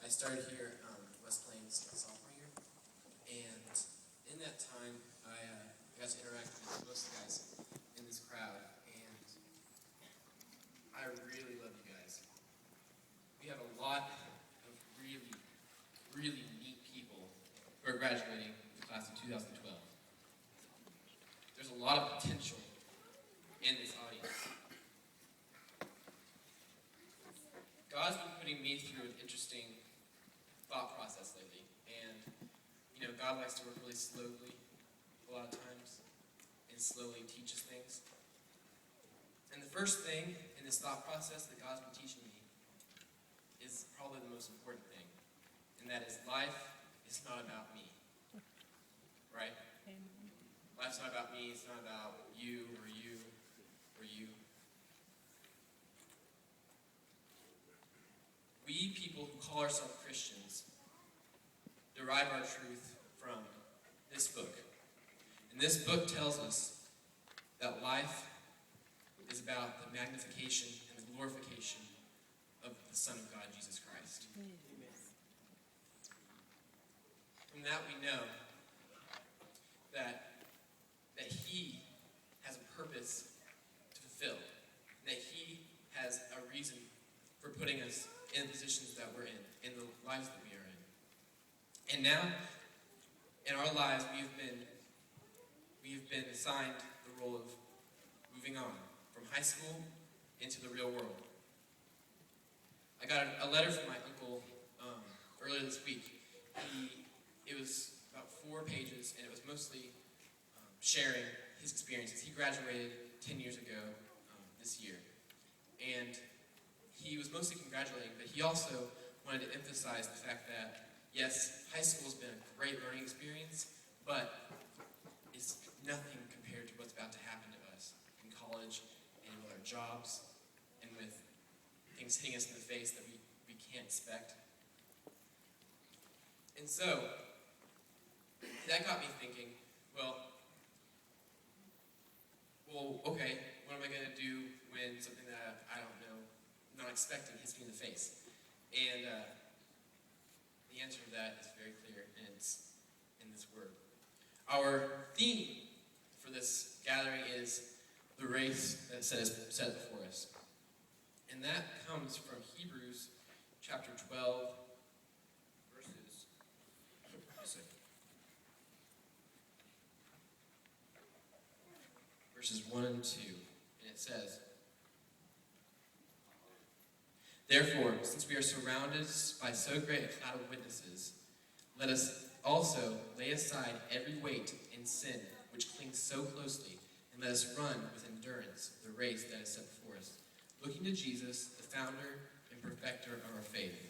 I started here West Plains sophomore year, and in that time, I got to interact with most of the guys in this crowd, and I really love you guys. We have a lot of really, really neat people who are graduating the class of 2012. There's a lot of potential in this audience. God's been putting me through an interesting thought process lately, and God likes to work really slowly a lot of times, and slowly teaches things. And the first thing in this thought process that God's been teaching me is probably the most important thing, and that is life is not about me, right? Life's not about me, it's not about you or you or you. We people who call ourselves Christians derive our truth from this book. And this book tells us that life is about the magnification and the glorification of the Son of God, Jesus Christ. From that we know that He has a purpose to fulfill, and that He has a reason for putting us in the positions that we're in the lives that we are in. And now, in our lives, we have been assigned the role of moving on from high school into the real world. I got a letter from my uncle earlier this week. It was about 4 pages, and it was mostly sharing his experiences. He graduated 10 years ago this year, and he was mostly congratulating, but he also wanted to emphasize the fact that, yes, high school has been a great learning experience, but it's nothing compared to what's about to happen to us in college and with our jobs and with things hitting us in the face that we can't expect. And so, that got me thinking, well, okay, what am I going to do when something that I don't know, not expecting, hits me in the face? And the answer to that is very clear, and it's in this word. Our theme for this gathering is the race that is set before us. And that comes from Hebrews chapter 12, verses 1 and 2. And it says, "Therefore, since we are surrounded by so great a cloud of witnesses, let us also lay aside every weight and sin which clings so closely, and let us run with endurance the race that is set before us, looking to Jesus, the founder and perfecter of our faith,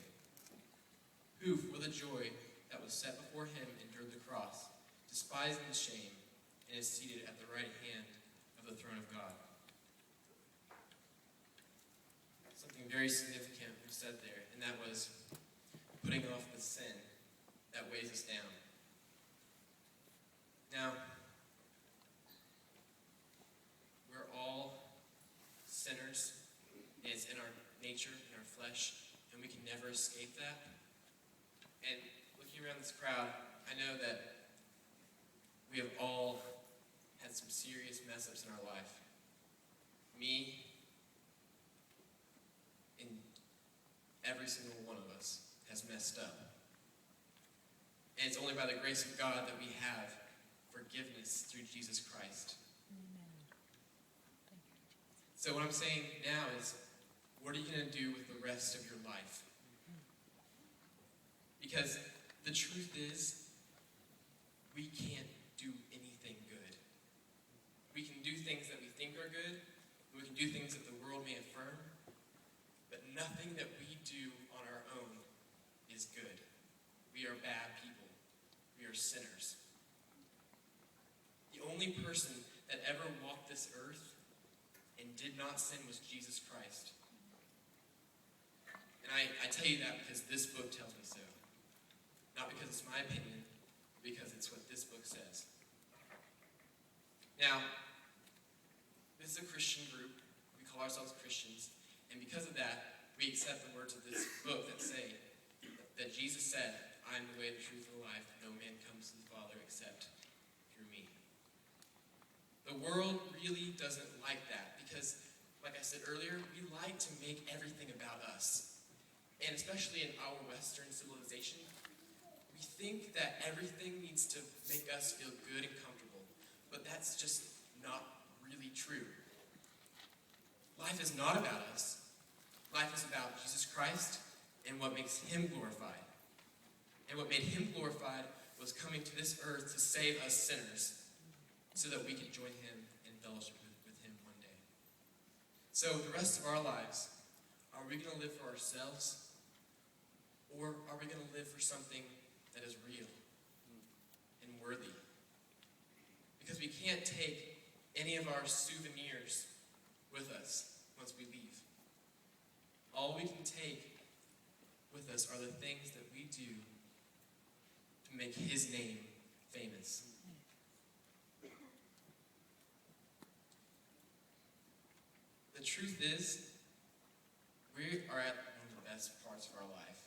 who, for the joy that was set before him, endured the cross, despising the shame, and is seated at the right hand of the throne of God." Something very significant was said there, and that was putting off the sin that weighs us down. Now, we're all sinners, and it's in our nature, in our flesh, and we can never escape that. And looking around this crowd, I know that we have all had some serious mess-ups in our life. Me, and every single one of us has messed up. And it's only by the grace of God that we have forgiveness through Jesus Christ. So what I'm saying now is, what are you going to do with the rest of your life? Because the truth is, we can't do anything good. We can do things that we think are good, and we can do things that the world may affirm, but nothing that we do on our own is good. We are bad people. We are sinners. The only person that ever walked this earth and did not sin was Jesus Christ. And I tell you that because this book tells me so. Not because it's my opinion, but because it's what this book says. Now, this is a Christian group. We call ourselves Christians. And because of that, we accept the words of this book that say that that Jesus said, "I am the way, the truth, and the life. No man comes to the Father except through me." The world really doesn't like that because, like I said earlier, we like to make everything about us. And especially in our Western civilization, we think that everything needs to make us feel good and comfortable. But that's just not really true. Life is not about us. Life is about Jesus Christ and what makes him glorified. And what made him glorified was coming to this earth to save us sinners so that we could join him in fellowship with him one day. So the rest of our lives, are we going to live for ourselves? Or are we going to live for something that is real and worthy? Because we can't take any of our souvenirs with us once we leave. All we can take with us are the things that we do to make his name famous. The truth is, we are at one of the best parts of our life.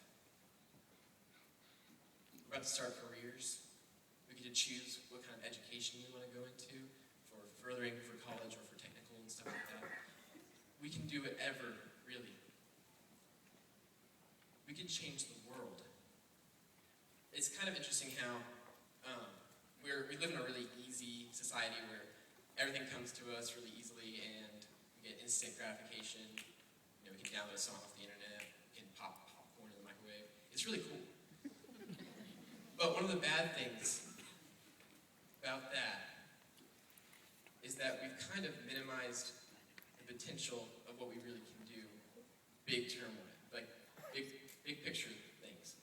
We're about to start careers. We get to choose what kind of education we want to go into for furthering for college or for technical and stuff like that. We can do whatever, really. We can change the world. It's kind of interesting how we live in a really easy society where everything comes to us really easily and we get instant gratification. We can download a song off the internet, we can pop popcorn in the microwave. It's really cool. But one of the bad things about that is that we've kind of minimized the potential of what we really can do big term, like big picture things.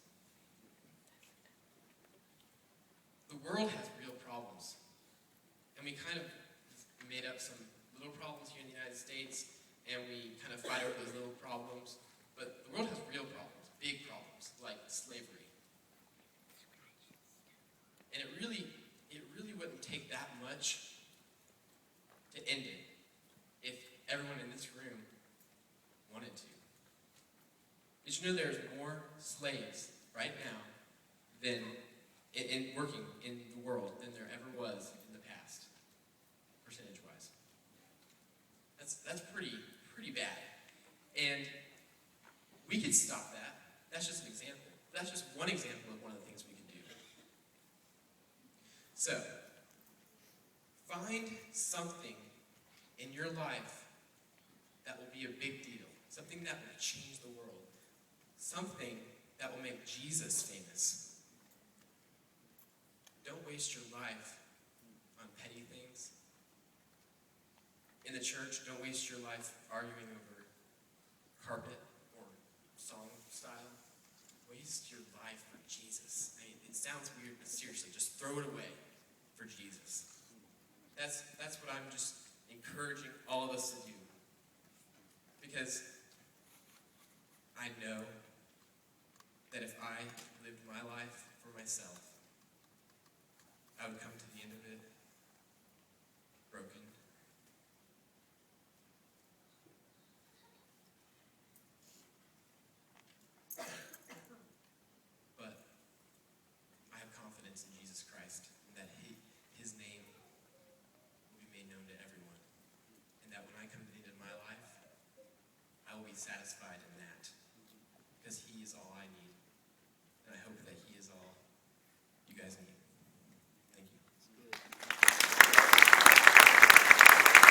The world has real problems. And we kind of made up some little problems here in the United States, and we kind of fight over those little problems. But the world has real problems, big problems, like slavery. And it really wouldn't take that much to end it if everyone in this room wanted to. Did you know there's more slaves right now than in working in the world than there ever was in the past, percentage-wise? That's pretty bad. And we could stop that. That's just an example. That's just one example of one of the things we can do. So, find something in your life that will be a big deal. Something that will change the world. Something that will make Jesus famous. Don't waste your life on petty things. In the church, don't waste your life arguing over carpet or song style. Waste your life for Jesus. I mean, it sounds weird, but seriously, just throw it away for Jesus. That's what I'm just encouraging all of us to do. Because I know that if I lived my life for myself, I would come to the end of it broken. But I have confidence in Jesus Christ, and that his name will be made known to everyone. And that when I come to the end of my life, I will be satisfied in that.